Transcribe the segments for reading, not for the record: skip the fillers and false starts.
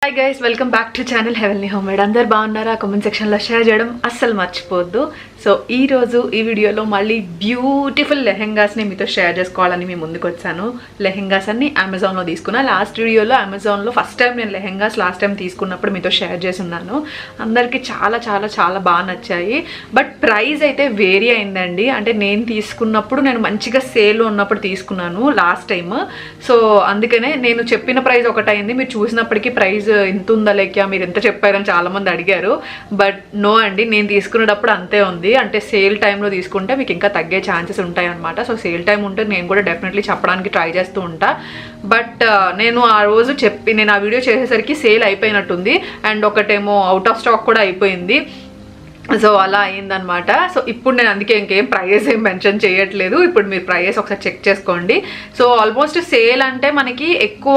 Hi guys, welcome back to channel heavenly homemade. అందరు బాగున్నారా? Comment సెక్షన్లో షేర్ చేయడం అస్సలు మర్చిపోవద్దు. సో ఈరోజు ఈ వీడియోలో మళ్ళీ బ్యూటిఫుల్ లెహెంగాస్ని మీతో షేర్ చేసుకోవాలని మేము ముందుకు వచ్చాను. లెహెంగాస్ అన్ని అమెజాన్లో తీసుకున్నా. లాస్ట్ వీడియోలో అమెజాన్లో ఫస్ట్ టైం నేను లెహెంగాస్ లాస్ట్ టైం తీసుకున్నప్పుడు మీతో షేర్ చేసి ఉన్నాను. అందరికీ చాలా చాలా చాలా బాగా నచ్చాయి. బట్ ప్రైస్ అయితే వేరీ అయిందండి. అంటే నేను తీసుకున్నప్పుడు నేను మంచిగా సేల్లో ఉన్నప్పుడు తీసుకున్నాను లాస్ట్ టైం. సో అందుకనే నేను చెప్పిన ప్రైస్ ఒకటైంది, మీరు చూసినప్పటికీ ప్రైస్ ఎంత ఉందా లేక మీరు ఎంత చెప్పారని చాలా మంది అడిగారు. బట్ నో అండి, నేను తీసుకునేటప్పుడు అంతే ఉంది. అంటే సేల్ టైంలో తీసుకుంటే మీకు ఇంకా తగ్గే ఛాన్సెస్ ఉంటాయి అనమాట. సో సేల్ టైం ఉంటే నేను కూడా డెఫినెట్లీ చెప్పడానికి ట్రై చేస్తూ ఉంటా. బట్ నేను ఆ రోజు నేను ఆ వీడియో చేసేసరికి సేల్ అయిపోయినట్టుంది. అండ్ ఒకటేమో అవుట్ ఆఫ్ స్టాక్ కూడా అయిపోయింది. సో అలా అయిందనమాట. సో ఇప్పుడు నేను అందుకే ఇంకేం ప్రైజెస్ ఏం మెన్షన్ చేయట్లేదు. ఇప్పుడు మీరు ప్రైజెస్ ఒకసారి చెక్ చేసుకోండి. సో ఆల్మోస్ట్ సేల్ అంటే మనకి ఎక్కువ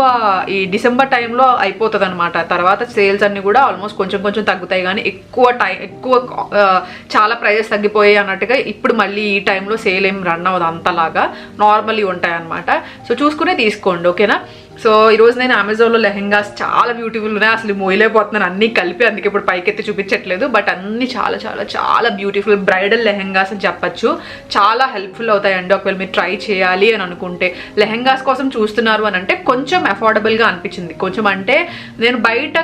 ఈ డిసెంబర్ టైంలో అయిపోతుంది అనమాట. తర్వాత సేల్స్ అన్ని కూడా ఆల్మోస్ట్ కొంచెం కొంచెం తగ్గుతాయి, కానీ ఎక్కువ చాలా ప్రైజెస్ తగ్గిపోయాయి అన్నట్టుగా ఇప్పుడు మళ్ళీ ఈ టైంలో సేల్ ఏం రన్ అవ్వదు, అంతలాగా నార్మల్లీ ఉంటాయి అనమాట. సో చూసుకునే తీసుకోండి, ఓకేనా? సో ఈరోజు నేను అమెజాన్లో లెహెంగాస్ చాలా బ్యూటిఫుల్ ఉన్నాయి. అసలు మోయలేకపోతున్నాను అన్నీ కలిపి, అందుకే ఇప్పుడు పైకెత్తి చూపించట్లేదు. బట్ అన్నీ చాలా చాలా చాలా బ్యూటిఫుల్ బ్రైడల్ లెహెంగాస్ అని చెప్పచ్చు. చాలా హెల్ప్ఫుల్ అవుతాయండి ఒకవేళ మీరు ట్రై చేయాలి అని అనుకుంటే. లెహెంగాస్ కోసం చూస్తున్నారు అని అంటే కొంచెం అఫోర్డబుల్గా అనిపించింది. కొంచెం అంటే నేను బయట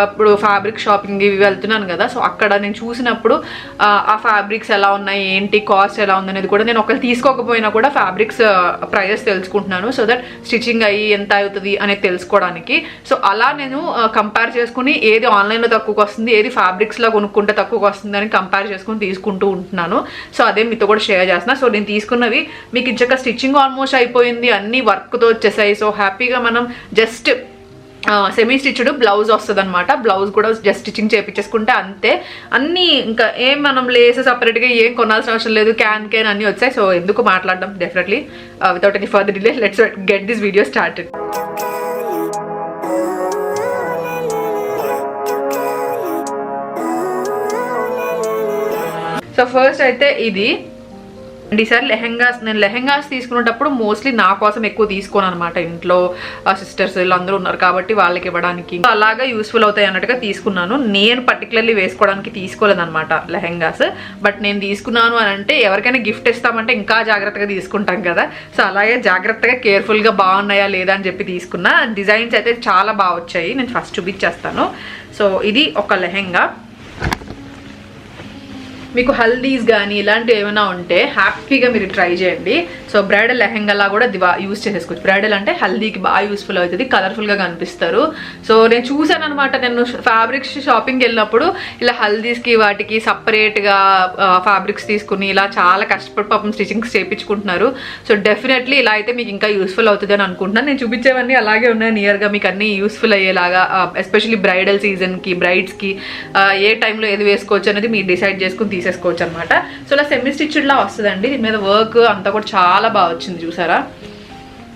ఇప్పుడు ఫ్యాబ్రిక్ షాపింగ్ ఇవి వెళ్తున్నాను కదా, సో అక్కడ నేను చూసినప్పుడు ఆ ఫ్యాబ్రిక్స్ ఎలా ఉన్నాయి, ఏంటి కాస్ట్ ఎలా ఉంది అనేది కూడా నేను ఒకవేళ తీసుకోకపోయినా కూడా ఫ్యాబ్రిక్స్ ప్రైజెస్ తెలుసుకుంటున్నాను. సో దట్ స్టిచ్చింగ్ అయ్యి ఎంత అవుతుంది అనేది తెలుసుకోవడానికి. సో అలా నేను కంపేర్ చేసుకుని ఏది ఆన్లైన్లో తక్కువకి వస్తుంది, ఏది ఫ్యాబ్రిక్స్లో కొనుక్కుంటే తక్కువకి వస్తుంది అని కంపేర్ చేసుకుని తీసుకుంటూ ఉంటున్నాను. సో అదే మీతో కూడా షేర్ చేస్తున్నా. సో నేను తీసుకున్నవి మీకు ఇంచక స్టిచ్చింగ్ ఆల్మోస్ట్ అయిపోయింది, అన్ని వర్క్తో వచ్చేసాయి. సో హ్యాపీగా మనం జస్ట్ సెమీ స్టిచ్డ్ బ్లౌజ్ వస్తుంది అనమాట. బ్లౌజ్ కూడా జస్ట్ స్టిచ్చింగ్ చేయించేసుకుంటే అంతే. అన్నీ ఇంకా ఏం మనం లేస్ సపరేట్గా ఏం కొనాల్సిన అవసరం లేదు, క్యాన్ అన్నీ వచ్చాయి. సో ఎందుకు మాట్లాడడం, definitely without any further delay let's get this video started. So first అయితే ఇది ఈసారి నేను లెహెంగాస్ తీసుకునేటప్పుడు మోస్ట్లీ నా కోసం ఎక్కువ తీసుకోను అనమాట. ఇంట్లో సిస్టర్స్ వీళ్ళందరూ ఉన్నారు కాబట్టి వాళ్ళకి ఇవ్వడానికి అలాగా యూస్ఫుల్ అవుతాయి అన్నట్టుగా తీసుకున్నాను. నేను పర్టికులర్లీ వేసుకోవడానికి తీసుకోలేదన్నమాట లెహెంగాస్. బట్ నేను తీసుకున్నాను అని అంటే ఎవరికైనా గిఫ్ట్ ఇస్తామంటే ఇంకా జాగ్రత్తగా తీసుకుంటాం కదా. సో అలాగే జాగ్రత్తగా కేర్ఫుల్గా బాగున్నాయా లేదా అని చెప్పి తీసుకున్నా. డిజైన్స్ అయితే చాలా బాగా వచ్చాయి, నేను ఫస్ట్ చూపించేస్తాను. సో ఇది ఒక లెహెంగా. మీకు హల్దీస్ కానీ ఇలాంటివి ఏమైనా ఉంటే హ్యాపీగా మీరు ట్రై చేయండి. సో బ్రైడల్ లెహెంగాలా కూడా యూస్ చేసేసుకోవచ్చు. బ్రైడల్ అంటే హల్దీకి బాగా యూస్ఫుల్ అవుతుంది, కలర్ఫుల్గా కనిపిస్తారు. సో నేను చూసాను అనమాట, నేను ఫ్యాబ్రిక్స్ షాపింగ్కి వెళ్ళినప్పుడు ఇలా హల్దీస్కి వాటికి సపరేట్గా ఫ్యాబ్రిక్స్ తీసుకుని ఇలా చాలా కష్టపడి పాపం స్టిచ్చింగ్స్ చేయించుకుంటున్నారు. సో డెఫినెట్లీ ఇలా అయితే మీకు ఇంకా యూస్ఫుల్ అవుతుంది అని అనుకుంటున్నాను. నేను చూపించేవన్నీ అలాగే ఉన్నాయి, నియర్గా మీకు అన్నీ యూస్ఫుల్ అయ్యేలాగా. ఎస్పెషల్లీ బ్రైడల్ సీజన్కి, బ్రైడ్స్కి ఏ టైంలో ఏది వేసుకోవచ్చు అనేది మీరు డిసైడ్ చేసుకుని తీసేసుకోవచ్చు అనమాట. సో ఇలా సెమీ స్టిచ్డ్ లా వస్తుందండి. దీని మీద వర్క్ అంతా కూడా చాలా బాగా వచ్చింది, చూసారా?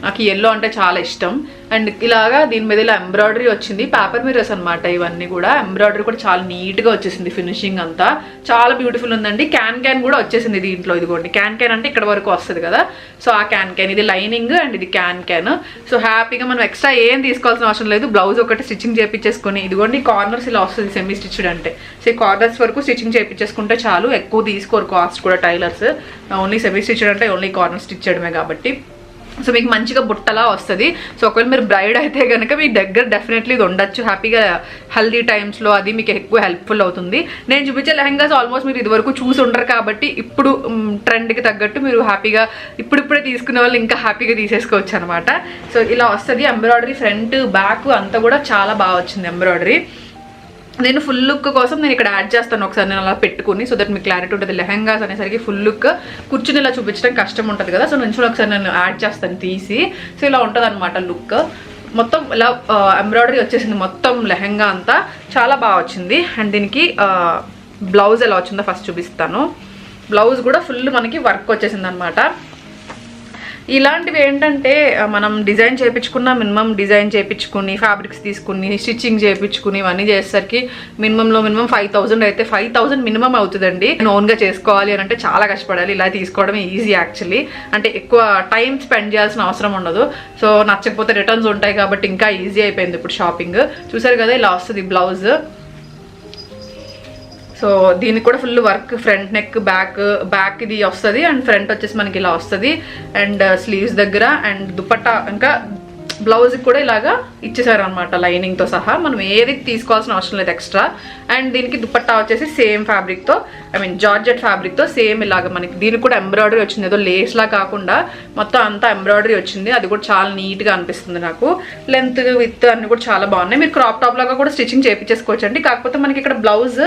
నాకు ఎల్లో అంటే చాలా ఇష్టం. అండ్ ఇలాగా దీని మీద ఇలా ఎంబ్రాయిడరీ వచ్చింది, పేపర్ మిర్రర్స్ అనమాట ఇవన్నీ కూడా. ఎంబ్రాయిడరీ కూడా చాలా నీట్గా వచ్చేసింది, ఫినిషింగ్ అంతా చాలా బ్యూటిఫుల్ ఉందండి. క్యాన్ కూడా వచ్చేసింది దీంట్లో. ఇదిగోండి క్యాన్ అంటే ఇక్కడ వరకు వస్తుంది కదా. సో ఆ క్యాన్ ఇది లైనింగ్ అండ్ ఇది క్యాన్. సో హ్యాపీగా మనం ఎక్స్ట్రా ఏం తీసుకోవాల్సిన అవసరం లేదు. బ్లౌజ్ ఒకటి స్టిచ్చింగ్ చేయించేసుకుని, ఇదిగోండి కార్నర్స్ ఇలా వస్తుంది సెమీ స్టిచ్డ్ అంటే. సో ఈ కార్నర్స్ వరకు స్టిచ్చింగ్ చేయించేసుకుంటే చాలు, ఎక్కువ తీసుకోరు కాస్ట్ కూడా టైలర్స్. ఓన్లీ సెమీ స్టిచ్డ్ అంటే ఓన్లీ కార్నర్ స్టిచ్ చేయడమే కాబట్టి. సో మీకు మంచిగా బుట్టలా వస్తుంది. సో ఒకవేళ మీరు బ్రైడ్ అయితే కనుక మీ దగ్గర డెఫినెట్లీ ఇది ఉండొచ్చు హ్యాపీగా. హల్దీ టైమ్స్లో అది మీకు ఎక్కువ హెల్ప్ఫుల్ అవుతుంది. నేను చూపించే లెహెంగాస్ ఆల్మోస్ట్ మీరు ఇదివరకు చూసి ఉండరు కాబట్టి ఇప్పుడు ట్రెండ్కి తగ్గట్టు మీరు హ్యాపీగా ఇప్పుడిప్పుడే తీసుకునే వాళ్ళు ఇంకా హ్యాపీగా తీసేసుకోవచ్చు అనమాట. సో ఇలా వస్తుంది. ఎంబ్రాయిడరీ ఫ్రంట్ బ్యాక్ అంతా కూడా చాలా బాగా వచ్చింది ఎంబ్రాయిడరీ. నేను ఫుల్ లుక్ కోసం నేను ఇక్కడ యాడ్ చేస్తాను ఒకసారి, నేను అలా పెట్టుకుని, సో దట్ మీకు క్లారిటీ ఉంటుంది. లెహెంగాస్ అనేసరికి ఫుల్ లుక్ కూర్చుని ఇలా చూపించడం కష్టం ఉంటుంది కదా. సో నుంచి ఒకసారి నేను యాడ్ చేస్తాను తీసి. సో ఇలా ఉంటుంది అనమాట లుక్. మొత్తం ఇలా ఎంబ్రాయిడరీ వచ్చేసింది మొత్తం లెహెంగా అంతా, చాలా బాగా వచ్చింది. అండ్ దీనికి బ్లౌజ్ ఎలా వచ్చిందో ఫస్ట్ చూపిస్తాను. బ్లౌజ్ కూడా ఫుల్ మనకి వర్క్ వచ్చేసింది అనమాట. ఇలాంటివి ఏంటంటే మనం డిజైన్ చేయించుకున్న మినిమం డిజైన్ చేయించుకుని ఫ్యాబ్రిక్స్ తీసుకుని స్టిచ్చింగ్ చేయించుకుని ఇవన్నీ చేసేసరికి మినిమం 5,000 అయితే 5,000 మినిమం అవుతుందండి. ఓన్గా చేసుకోవాలి అని అంటే చాలా కష్టపడాలి. ఇలా తీసుకోవడమే ఈజీ యాక్చువల్లీ. అంటే ఎక్కువ టైం స్పెండ్ చేయాల్సిన అవసరం ఉండదు. సో నచ్చకపోతే రిటర్న్స్ ఉంటాయి కాబట్టి ఇంకా ఈజీ అయిపోయింది ఇప్పుడు షాపింగ్. చూసారు కదా ఇలా వస్తుంది బ్లౌజ్. సో దీనికి కూడా full work, front neck back ఇది వస్తుంది అండ్ ఫ్రంట్ వచ్చేసి మనకి ఇలా వస్తుంది అండ్ స్లీవ్స్ దగ్గర అండ్ దుపట్టా ఇంకా బ్లౌజ్ కూడా ఇలాగా ఇచ్చేసారు అనమాట లైనింగ్తో సహా. మనం ఏది తీసుకోవాల్సిన అవసరం లేదు ఎక్స్ట్రా. అండ్ దీనికి దుపట్టా వచ్చేసి సేమ్ ఫ్యాబ్రిక్తో జార్జెట్ ఫ్యాబ్రిక్తో సేమ్ ఇలాగా మనకి దీనికి కూడా ఎంబ్రాయిడరీ వచ్చింది. ఏదో లేస్లా కాకుండా మొత్తం అంతా ఎంబ్రాయిడరీ వచ్చింది. అది కూడా చాలా నీట్గా అనిపిస్తుంది నాకు. లెంత్ విత్ అన్ని కూడా చాలా బాగున్నాయి. మీరు క్రాప్ టాప్ లాగా కూడా స్టిచ్చింగ్ చేయించేసుకోవచ్చు అండి. కాకపోతే మనకి ఇక్కడ బ్లౌజ్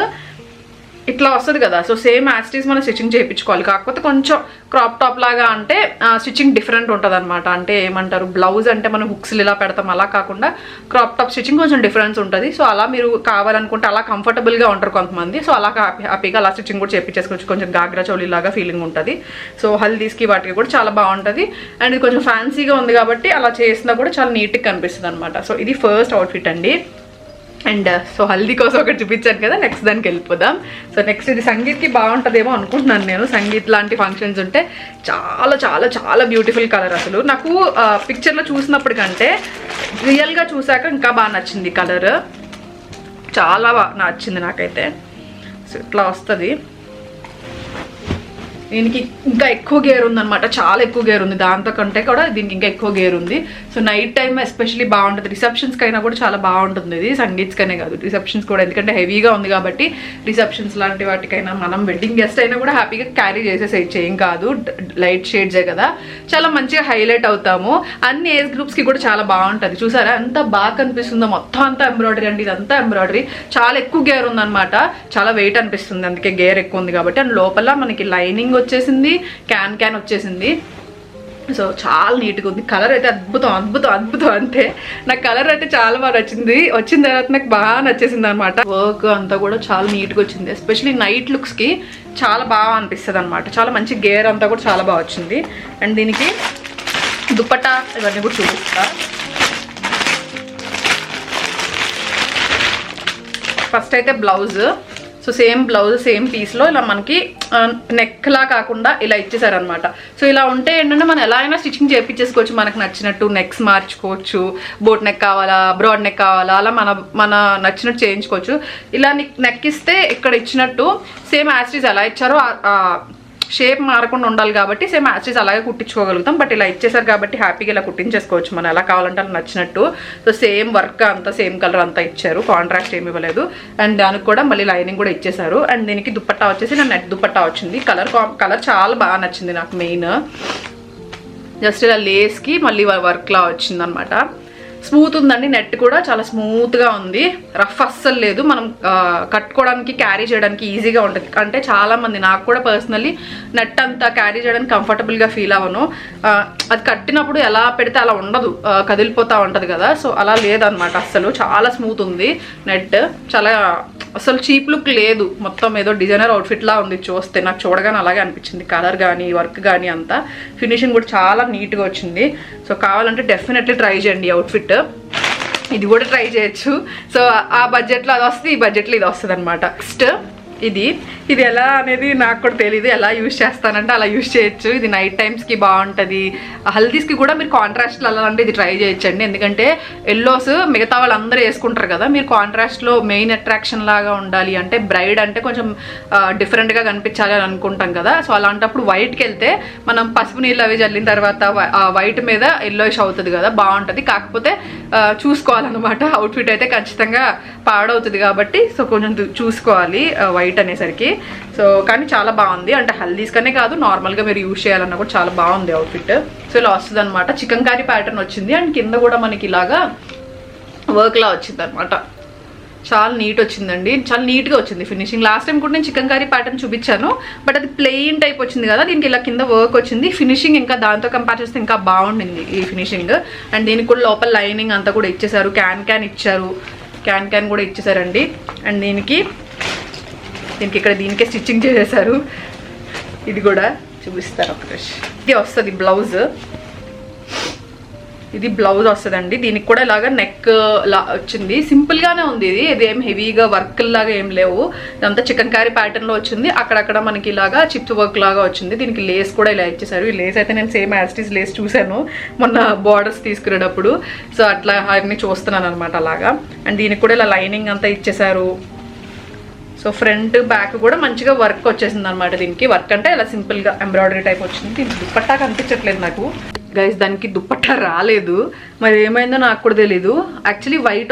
ఇట్లా వస్తుంది కదా, సో సేమ్ యాస్టీస్ మనం స్టిచ్చింగ్ చేయించుకోవాలి. కాకపోతే కొంచెం క్రాప్ టాప్ లాగా అంటే స్టిచ్చింగ్ డిఫరెంట్ ఉంటుంది అనమాట. అంటే ఏమంటారు, బ్లౌజ్ అంటే మనం హుక్స్లు ఇలా పెడతాం, అలా కాకుండా క్రాప్ టాప్ స్టిచ్చింగ్ కొంచెం డిఫరెన్స్ ఉంటుంది. సో అలా మీరు కావాలనుకుంటే అలా కంఫర్టబుల్గా ఉంటారు కొంతమంది. సో అలా హ్యాపీగా అలా స్టిచ్చింగ్ కూడా చేయించేసుకోవచ్చు. కొంచెం గాగ్రా చౌలి లాగా ఫీలింగ్ ఉంటుంది. సో హల్దీస్కి వాటికి కూడా చాలా బాగుంటుంది. అండ్ ఇది కొంచెం ఫ్యాన్సీగా ఉంది కాబట్టి అలా చేసినా కూడా చాలా నీట్గా కనిపిస్తుంది అనమాట. సో ఇది ఫస్ట్ అవుట్ఫిట్ అండి. అండ్ సో హల్దీ కోసం ఒకటి చూపించాను కదా, నెక్స్ట్ దానికి వెళ్ళిపోదాం. సో నెక్స్ట్ ఇది సంగీత్కి బాగుంటుందేమో అనుకుంటున్నాను నేను. సంగీత్ లాంటి ఫంక్షన్స్ ఉంటే చాలా చాలా చాలా బ్యూటిఫుల్ కలర్. అసలు నాకు పిక్చర్లో చూసినప్పటికంటే రియల్గా చూసాక ఇంకా బాగా నచ్చింది కలర్. చాలా బాగా నచ్చింది నాకైతే. సో ఇట్లా వస్తుంది. దీనికి ఇంకా ఎక్కువ గేర్ ఉందన్నమాట, చాలా ఎక్కువ గేర్ ఉంది. దాంతో కంటే కూడా దీనికి ఇంకా ఎక్కువ గేర్ ఉంది. సో నైట్ టైం ఎస్పెషల్లీ బాగుంటుంది. రిసెప్షన్స్కి అయినా కూడా చాలా బాగుంటుంది ఇది. సంగీత్స్కనే కాదు, రిసెప్షన్స్ కూడా. ఎందుకంటే హెవీగా ఉంది కాబట్టి రిసెప్షన్స్ లాంటి వాటికైనా మనం వెడ్డింగ్ గెస్ట్ అయినా కూడా హ్యాపీగా క్యారీ చేసేసేయచ్చు, ఏం కాదు. లైట్ షేడ్సే కదా, చాలా మంచిగా హైలైట్ అవుతాము. అన్ని ఏజ్ గ్రూప్స్కి కూడా చాలా బాగుంటుంది. చూసారా ఎంత బాగా కనిపిస్తుందో, మొత్తం అంతా ఎంబ్రాయిడరీ అండి. ఇదంతా ఎంబ్రాయిడరీ. చాలా ఎక్కువ గేర్ ఉందన్నమాట, చాలా వెయిట్ అనిపిస్తుంది అందుకే గేర్ ఎక్కువ ఉంది కాబట్టి. అండ్ లోపల మనకి లైనింగ్ వచ్చేసింది, క్యాన్ వచ్చేసింది. సో చాలా నీట్గా ఉంది. కలర్ అయితే అద్భుతం అద్భుతం అద్భుతం. అంతే నాకు కలర్ అయితే చాలా బాగా నచ్చింది. వచ్చిన తర్వాత నాకు బాగా నచ్చేసింది అనమాట. వర్క్ అంతా కూడా చాలా నీట్గా వచ్చింది. ఎస్పెషల్లీ నైట్ లుక్స్కి చాలా బాగా అనిపిస్తుంది అనమాట. చాలా మంచి గేర్ అంతా కూడా చాలా బాగా వచ్చింది. అండ్ దీనికి దుపట్టా ఇవన్నీ కూడా చూపిస్తా. ఫస్ట్ అయితే blouse. So same blouse same పీస్లో ఇలా మనకి నెక్లా కాకుండా ఇలా ఇచ్చేసారనమాట. సో ఇలా ఉంటే ఏంటంటే మనం ఎలా అయినా స్టిచ్చింగ్ చేయించేసుకోవచ్చు మనకు నచ్చినట్టు. నెక్స్ మార్చుకోవచ్చు, బోట్ నెక్ కావాలా, బ్రాడ్ నెక్ కావాలా, అలా మన నచ్చినట్టు చేయించుకోవచ్చు. ఇలా నెక్ ఇస్తే ఇక్కడ ఇచ్చినట్టు సేమ్ యాస్టీస్ ఎలా ఇచ్చారో షేప్ మారకుండా ఉండాలి కాబట్టి సేమ్ యాస్టీస్ అలాగే కుట్టించుకోగలుగుతాం. బట్ ఇలా ఇచ్చేసారు కాబట్టి హ్యాపీగా ఇలా కుట్టించేసుకోవచ్చు మనం ఎలా కావాలంటే అలా నచ్చినట్టు. సో సేమ్ వర్క్ అంతా సేమ్ కలర్ అంతా ఇచ్చారు, కాంట్రాస్ట్ ఏమి ఇవ్వలేదు. అండ్ దానికి కూడా మళ్ళీ లైనింగ్ కూడా ఇచ్చేసారు. అండ్ దీనికి దుపట్టా వచ్చేసి నా నెట్ దుపట్టా వచ్చింది. కలర్ చాలా బాగా నచ్చింది నాకు. మెయిన్ జస్ట్ ఇలా లేస్కి మళ్ళీ వర్క్లా వచ్చింది అనమాట. స్మూత్ ఉందండి. నెట్ కూడా చాలా స్మూత్గా ఉంది, రఫ్ అస్సలు లేదు. మనం కట్టుకోవడానికి క్యారీ చేయడానికి ఈజీగా ఉంటుంది. అంటే చాలామంది, నాకు కూడా పర్సనల్లీ నెట్ అంతా క్యారీ చేయడానికి కంఫర్టబుల్గా ఫీల్ అవ్వను. అది కట్టినప్పుడు ఎలా పెడితే అలా ఉండదు, కదిలిపోతూ ఉంటుంది కదా. సో అలా లేదనమాట అస్సలు. చాలా స్మూత్ ఉంది నెట్. చాలా అసలు చీప్ లుక్ లేదు. మొత్తం ఏదో డిజైనర్ అవుట్ఫిట్లా ఉంది చూస్తే. నాకు చూడగానే అలాగే అనిపించింది. కలర్ కానీ వర్క్ కానీ అంతా ఫినిషింగ్ కూడా చాలా నీట్గా వచ్చింది. సో కావాలంటే డెఫినెట్లీ ట్రై చేయండి ఈ అవుట్ఫిట్. ఇది కూడా ట్రై చేయొచ్చు. సో ఆ బడ్జెట్లో అది వస్తుంది, ఈ బడ్జెట్లో ఇది వస్తుంది అనమాట. నెక్స్ట్ ఇది ఎలా అనేది నాకు కూడా తెలియదు. ఎలా యూజ్ చేస్తానంటే అలా యూజ్ చేయొచ్చు. ఇది నైట్ టైమ్స్కి బాగుంటుంది. హల్దీస్కి కూడా మీరు కాంట్రాస్ట్లో అలా అంటే ఇది ట్రై చేయొచ్చండి. ఎందుకంటే ఎల్లోస్ మిగతా వాళ్ళందరూ వేసుకుంటారు కదా, మీరు కాంట్రాస్ట్లో మెయిన్ అట్రాక్షన్ లాగా ఉండాలి అంటే, బ్రైడ్ అంటే కొంచెం డిఫరెంట్గా కనిపించాలి అని అనుకుంటాం కదా. సో అలాంటప్పుడు వైట్కి వెళ్తే మనం పసుపు నీళ్ళు అవి చల్లిన తర్వాత వైట్ మీద ఎల్లోయిష్ అవుతుంది కదా, బాగుంటుంది. కాకపోతే చూసుకోవాలన్నమాట. అవుట్ఫిట్ అయితే ఖచ్చితంగా పాడవుతుంది కాబట్టి సో కొంచెం చూసుకోవాలి వైట్ అనేసరికి. సో కానీ చాలా బాగుంది. అంటే హల్దీస్ కనే కాదు, నార్మల్గా మీరు యూజ్ చేయాలన్నా కూడా చాలా బాగుంది అవుట్ఫిట్. సో ఇలా వస్తుంది అనమాట. చికెన్ కర్రీ ప్యాటర్న్ వచ్చింది. అండ్ కింద కూడా మనకి ఇలాగా వర్క్లా వచ్చింది అనమాట. చాలా నీట్ వచ్చిందండి, చాలా నీట్గా వచ్చింది ఫినిషింగ్. లాస్ట్ టైం కూడా నేను చికెన్ కర్రీ ప్యాటర్న్ చూపించాను, బట్ అది ప్లెయిన్ టైప్ వచ్చింది కదా. దీనికి ఇలా కింద వర్క్ వచ్చింది. ఫినిషింగ్ ఇంకా దాంతో కంపేర్ చేస్తే ఇంకా బాగుండింది ఈ ఫినిషింగ్. అండ్ దీనికి కూడా లోపల లైనింగ్ అంతా కూడా ఇచ్చేసారు, క్యాన్ ఇచ్చారు, క్యాన్ కూడా ఇచ్చేసారండి. అండ్ దీనికి ఇక్కడ దీనికే స్టిచ్చింగ్ చేసేసారు. ఇది కూడా చూపిస్తారు ఒక ఇది వస్తుంది బ్లౌజ్. ఇది బ్లౌజ్ వస్తుందండి. దీనికి కూడా ఇలాగా నెక్ లా వచ్చింది. సింపుల్గానే ఉంది. ఇది ఏం హెవీగా వర్క్ లాగా ఏం లేవు. ఇదంతా చికెన్ కర్రీ ప్యాటర్న్లో వచ్చింది. అక్కడక్కడ మనకి ఇలాగా చిప్స్ వర్క్ లాగా వచ్చింది. దీనికి లేస్ కూడా ఇలా ఇచ్చేసారు. ఈ లేస్ అయితే నేను సేమ్ యాస్టీస్ లేస్ చూశాను మొన్న బార్డర్స్ తీసుకునేటప్పుడు. సో అట్లా అన్ని చూస్తున్నాను అనమాట అలాగా. అండ్ దీనికి కూడా ఇలా లైనింగ్ అంతా ఇచ్చేసారు. సో ఫ్రంట్ బ్యాక్ కూడా మంచిగా వర్క్ వచ్చేసింది అనమాట. దీనికి వర్క్ అంటే ఇలా సింపుల్గా ఎంబ్రాయిడరీ టైప్ వచ్చింది. దీనికి దుప్పట్టా కనిపించట్లేదు నాకు గైస్. దానికి దుప్పట్టా రాలేదు, మరి ఏమైందో నాకు కూడా తెలీదు. యాక్చువల్లీ వైట్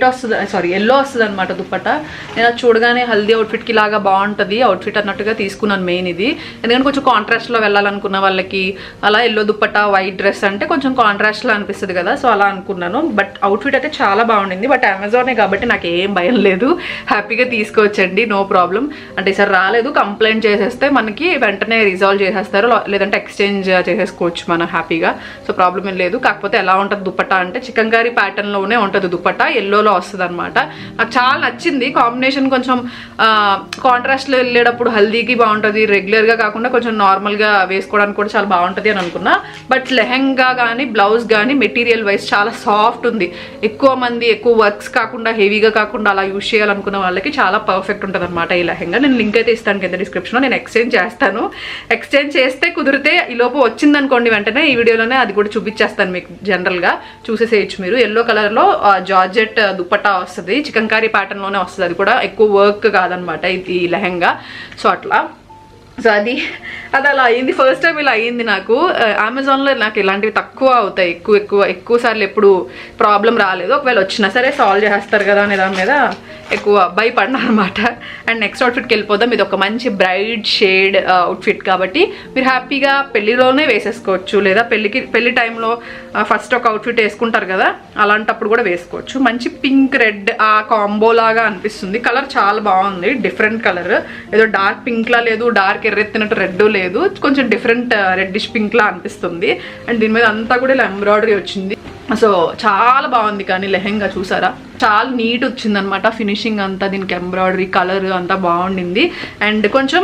వస్తుంది, సారీ ఎల్లో వస్తుంది అనమాట దుప్పట్టా. నేను అది చూడగానే హల్దీ అవుట్ఫిట్కి లాగా బాగుంటుంది అవుట్ఫిట్ అన్నట్టుగా తీసుకున్నాను మెయిన్ ఇది. ఎందుకంటే కొంచెం కాంట్రాస్ట్లో వెళ్ళాలనుకున్న వాళ్ళకి అలా ఎల్లో దుప్పట్టా వైట్ డ్రెస్ అంటే కొంచెం కాంట్రాస్ట్లో అనిపిస్తుంది కదా. సో అలా అనుకున్నాను. బట్ అవుట్ఫిట్ అయితే చాలా బాగుండింది. బట్ అమెజానే కాబట్టి నాకు ఏం భయం లేదు, హ్యాపీగా తీసుకోవచ్చండి, నో ప్రాబ్లం. అంటే ఈసారి రాలేదు, కంప్లైంట్ చేసేస్తే మనకి వెంటనే రిజాల్వ్ చేసేస్తారు, లేదంటే ఎక్స్చేంజ్ చేసేసుకోవచ్చు మనం హ్యాపీగా. సో ప్రాబ్లం ఏం లేదు. కాకపోతే ఎలా ఉంటుంది దుప్పట్టా అంటే చికెన్ కర్రీ ప్యాటర్న్లోనే ఉంటుంది దుప్పట్టా, ఎల్లోలో వస్తుంది అనమాట. నాకు చాలా నచ్చింది కాంబినేషన్. కొంచెం కాంట్రాస్ట్లో వెళ్ళేటప్పుడు హల్దీకి బాగుంటుంది, రెగ్యులర్గా కాకుండా కొంచెం నార్మల్గా వేసుకోవడానికి కూడా చాలా బాగుంటుంది అని అనుకున్నా. బట్ లెహెంగా కానీ బ్లౌజ్ కానీ మెటీరియల్ వైజ్ చాలా సాఫ్ట్ ఉంది. ఎక్కువ వర్క్స్ కాకుండా హెవీగా కాకుండా అలా యూజ్ చేయాలనుకున్న వాళ్ళకి చాలా పర్ఫెక్ట్ ఉంటుంది అనమాట ఈ లెహెంగా. నేను లింక్ అయితే ఇస్తాను కింద డిస్క్రిప్షన్లో. నేను ఎక్స్చేంజ్ చేస్తాను. ఎక్స్చేంజ్ చేస్తే కుదిరితే ఈ లోపు వచ్చిందనుకోండి వెంటనే ఈ వీడియోలోనే అది కూడా చూపించేస్తాను మీకు. జనరల్గా చూసేసేయచ్చు మీరు. ఎల్లో కలర్లో జార్జెట్ దుప్పట్టా వస్తుంది, చికెన్ కర్రీ ప్యాటర్న్లోనే వస్తుంది. అది కూడా ఎక్కువ వర్క్ కాదనమాట ఈ లెహెంగా. సో అట్లా సో అది అలా అయింది. ఫస్ట్ టైం ఇలా అయ్యింది నాకు. అమెజాన్లో నాకు ఇలాంటివి తక్కువ అవుతాయి, ఎక్కువ సార్లు ఎప్పుడు ప్రాబ్లం రాలేదు. ఒకవేళ వచ్చినా సరే సాల్వ్ చేస్తారు కదా అనే దాని మీద ఎక్కువ భయపడినా అనమాట. అండ్ నెక్స్ట్ అవుట్ఫిట్కి వెళ్ళిపోదాం. ఇది ఒక మంచి బ్రైట్ షేడ్ అవుట్ఫిట్ కాబట్టి మీరు హ్యాపీగా పెళ్లిలోనే వేసేసుకోవచ్చు, లేదా పెళ్లి టైంలో ఫస్ట్ ఒక అవుట్ఫిట్ వేసుకుంటారు కదా, అలాంటప్పుడు కూడా వేసుకోవచ్చు. మంచి పింక్ రెడ్ ఆ కాంబో లాగా అనిపిస్తుంది. కలర్ చాలా బాగుంది, డిఫరెంట్ కలర్. ఏదో డార్క్ పింక్లా లేదు, డార్క్ ఎర్రెత్తినట్టు రెడ్ లేదు, కొంచెం డిఫరెంట్ రెడ్డిష్ పింక్లా అనిపిస్తుంది. అండ్ దీని మీద అంతా కూడా ఇలా ఎంబ్రాయిడరీ వచ్చింది. సో చాలా బాగుంది. కానీ లెహెంగా చూసారా, చాలా నీట్ వచ్చిందనమాట ఫినిషింగ్ అంతా. దీనికి ఎంబ్రాయిడరీ కలర్ అంతా బాగుండింది. అండ్ కొంచెం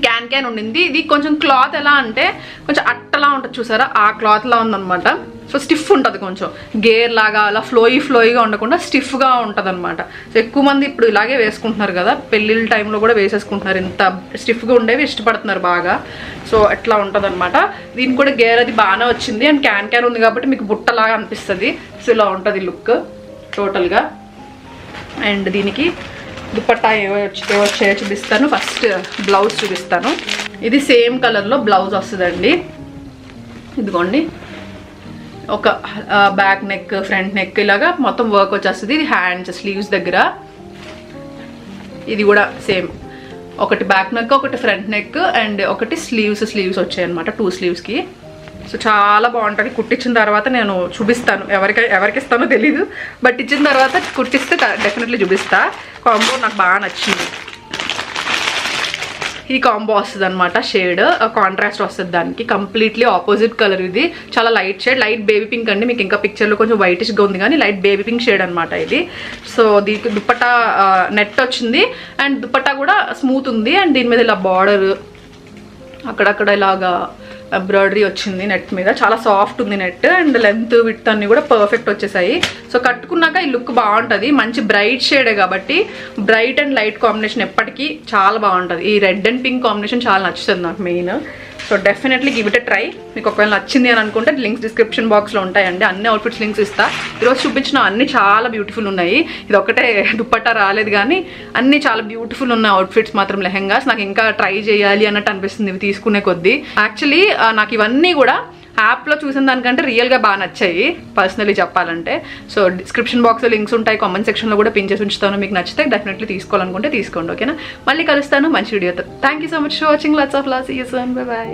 క్యాన్ ఉండింది. ఇది కొంచెం క్లాత్ ఎలా అంటే కొంచెం అట్టలా ఉంటుంది చూసారా, ఆ క్లాత్లా ఉందనమాట. సో స్టిఫ్ ఉంటుంది, కొంచెం గేర్ లాగా అలా ఫ్లోయిగా ఉండకుండా స్టిఫ్గా ఉంటుంది అనమాట. సో ఎక్కువ మంది ఇప్పుడు ఇలాగే వేసుకుంటున్నారు కదా, పెళ్ళిళ్ళ టైంలో కూడా వేసేసుకుంటున్నారు. ఇంత స్టిఫ్గా ఉండేవి ఇష్టపడుతున్నారు బాగా. సో అట్లా ఉంటుంది అనమాట. దీనికి కూడా గేర్ అది బాగానే వచ్చింది. అండ్ క్యాన్ ఉంది కాబట్టి మీకు బుట్టలాగా అనిపిస్తుంది. సో ఇలా ఉంటుంది లుక్ టోటల్గా. అండ్ దీనికి దుప్పట్టా ఏవో వచ్చాయో చూపిస్తాను. ఫస్ట్ బ్లౌజ్ చూపిస్తాను. ఇది సేమ్ కలర్లో బ్లౌజ్ వస్తుందండి. ఇదిగోండి, ఒక బ్యాక్ నెక్ ఫ్రంట్ నెక్ ఇలాగా మొత్తం వర్క్ వచ్చేస్తుంది. ఇది హ్యాండ్స్ స్లీవ్స్ దగ్గర. ఇది కూడా సేమ్, ఒకటి బ్యాక్ నెక్ ఒకటి ఫ్రంట్ నెక్ అండ్ ఒకటి స్లీవ్స్ వచ్చాయి అనమాట, 2 స్లీవ్స్కి. సో చాలా బాగుంటుంది. కుట్టించిన తర్వాత నేను చూపిస్తాను, ఎవరికి ఇస్తానో తెలీదు, బట్ ఇచ్చిన తర్వాత కుట్టిస్తే డెఫినెట్లీ చూపిస్తా. కాంబో నాకు బాగా నచ్చింది. ఈ కాంబో వస్తుంది అనమాట. షేడ్ కాంట్రాస్ట్ వస్తుంది దానికి, కంప్లీట్లీ ఆపోజిట్ కలర్. ఇది చాలా light shade, light baby pink అండి. మీకు ఇంకా పిక్చర్లో కొంచెం వైటిష్గా ఉంది కానీ లైట్ బేబీ పింక్ షేడ్ అనమాట ఇది. సో దీనికి దుప్పట్టా నెట్ వచ్చింది అండ్ దుప్పట్టా కూడా స్మూత్ ఉంది. అండ్ దీని మీద ఇలా బార్డర్ అక్కడక్కడ ఇలాగా ఎంబ్రాయిడరీ వచ్చింది నెట్ మీద. చాలా సాఫ్ట్ ఉంది నెట్. అండ్ లెంత్ విడ్త్ అన్ని కూడా పర్ఫెక్ట్ వచ్చేసాయి. సో కట్టుకున్నాక ఈ లుక్ బాగుంటుంది. మంచి బ్రైట్ షేడే కాబట్టి బ్రైట్ అండ్ లైట్ కాంబినేషన్ ఎప్పటికీ చాలా బాగుంటుంది. ఈ రెడ్ అండ్ పింక్ కాంబినేషన్ చాలా నచ్చుతుంది నాకు main. So definitely give it a try. మీకు ఒకవేళ నచ్చింది అని అనుకుంటే లింక్స్ డిస్క్రిప్షన్ బాక్స్లో ఉంటాయండి. అన్ని అవుట్ఫిట్స్ లింక్స్ ఇస్తా. ఈరోజు చూపించిన అన్ని చాలా బ్యూటిఫుల్ ఉన్నాయి. ఇది ఒకటే దుప్పట్టా రాలేదు కానీ అన్ని చాలా బ్యూటిఫుల్ ఉన్నాయి అవుట్ఫిట్స్ మాత్రం, లెహెంగాస్. నాకు ఇంకా ట్రై చేయాలి అన్నట్టు అనిపిస్తుంది ఇవి తీసుకునే కొద్దీ. యాక్చువల్లీ నాకు ఇవన్నీ కూడా యాప్లో చూసిన దానికంటే రియల్గా బాగా నచ్చాయి పర్సనలీ చెప్పాలంటే. సో డిస్క్రిప్షన్ బాక్స్లో లింక్స్ ఉంటాయి, కామెంట్ సెక్షన్లో కూడా పిన్ చేసి ఉంచుతాను. మీకు నచ్చితే డెఫినెట్లీ తీసుకోవాలనుకుంటే తీసుకోండి, ఓకేనా? మళ్ళీ కలుస్తాను మంచి వీడియోతో. Thank you so much for watching. Lots of love. See you soon. Bye by.